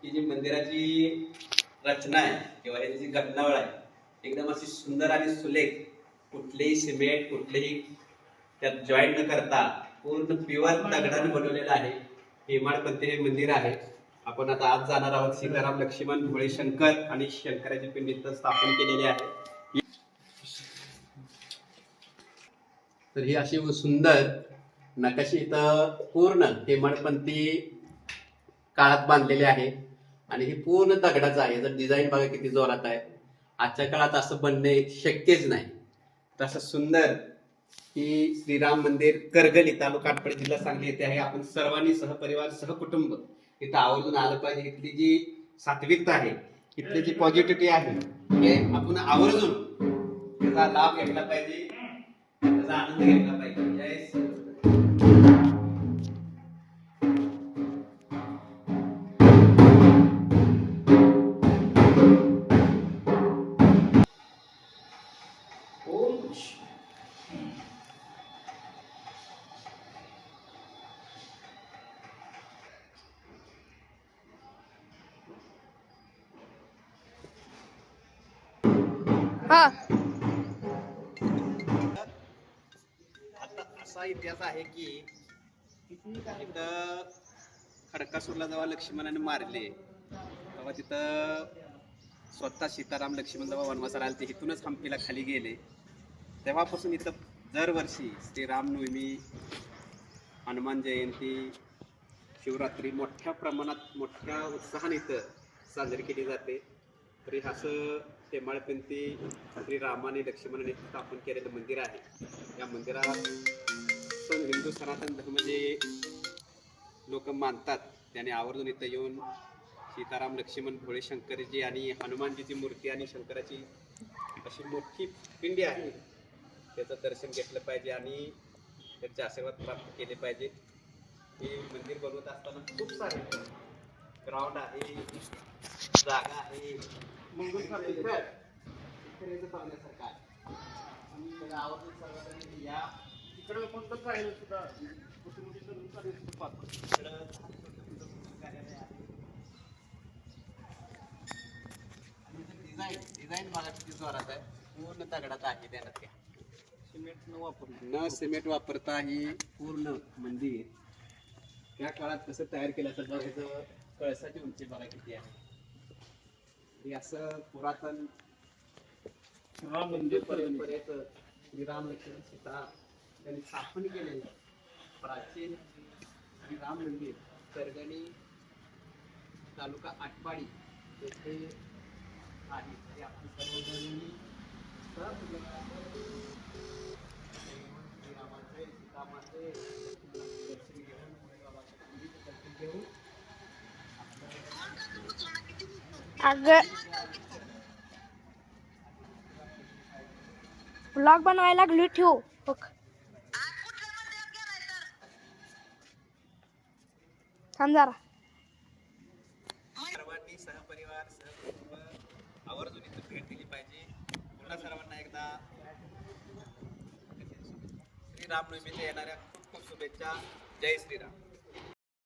की जी मंदिराची रचना आहे किंवा याची जी घटनावळ आहे एकदम अशी सुंदर आणि सुलेख, कुठलेही सिमेंट कुठलेही त्यात जॉईंट न करता पूर्ण प्युअर दगडाने बनवलेलं आहे. हेमाडपंथी हे मंदिर आहे. आपण आता आज जाणार आहोत. सीताराम लक्ष्मण भोळे शंकर आणि शंकराची पिंड इथं स्थापन केलेली आहे. तर ही अशी सुंदर नकाशी इथं पूर्ण हेमाडपंथी काळात बांधलेले आहे आणि हे पूर्ण दगडाचं आहे. याचं डिझाईन बघा किती जोरात आहे. आजच्या काळात असं बनणे शक्यच नाही. तसं सुंदर ही श्रीराम मंदिर करगली तालुका आटपाडी जिल्हा सांगली येथे आहे. आपण सर्वांनी सहपरिवार सहकुटुंब इथं आवर्जून आलं पाहिजे. इथली जी सात्विकता आहे, इथली जी पॉझिटिव्हिटी आहे हे आपण आवर्जून त्याचा लाभ घेतला पाहिजे, त्याचा आनंद घेतला पाहिजे. जय आता असा इतिहास आहे की इथं खडकासूरला जेव्हा लक्ष्मणाने मारले तेव्हा तिथं स्वतः सीताराम लक्ष्मण जेव्हा वनवासाला आले ते इथूनच हम्पीला खाली गेले. तेव्हापासून इथं दरवर्षी श्रीरामनवमी, हनुमान जयंती, शिवरात्री मोठ्या प्रमाणात मोठ्या उत्साहाने इथं साजरी केली जाते. तरी असं हेमाडपंथी श्रीरामाने लक्ष्मणाने स्थापन केलेलं मंदिर आहे. या मंदिरात हिंदू सनातन धर्म जे लोक मानतात त्याने आवर्जून इथं येऊन सीताराम लक्ष्मण भोळे शंकरजी आणि हनुमानजीची मूर्ती आणि शंकराची अशी मोठी पिंडी आहे त्याचं दर्शन घेतलं पाहिजे आणि त्यांचे आशीर्वाद प्राप्त केले पाहिजे. हे मंदिर बनवत असताना खूप सारे ग्राउंड आहे, जागा आहे, पाहण्यासारखं आहे. आणि त्याला आवर्जून सर्वांनी या इकडं कोणतं कार्य सुद्धा डिझाईन बघा किती जोरात आहे. पूर्ण दगडात आहे. त्याला सिमेंट वापरता ही पूर्ण मंदिर त्या काळात कसं तयार केलं असेल बघायचं. कळसाची उंची बघा किती आहे. हे असं पुरातन मंदिर परंपरेच श्रीराम लक्ष्मण सीता त्यांनी स्थापन केलेलं प्राचीन श्रीराम मंदिर करगणी तालुका आटपाडी येथे आहे. तरी आपण सर्वजणांनी श्रीरामाचे सीतामाते दर्शन घेऊन दर्शन घेऊन ब्लॉग बनवायला लागलो. ठेव थांब जरा. सर्वांनी सहपरिवार सहकुटुंब आवर्जून इथं भेट दिली पाहिजे. पुन्हा सर्वांना एकदा श्रीरामनवमीच्या येणाऱ्या खूप खूप शुभेच्छा. जय श्रीराम.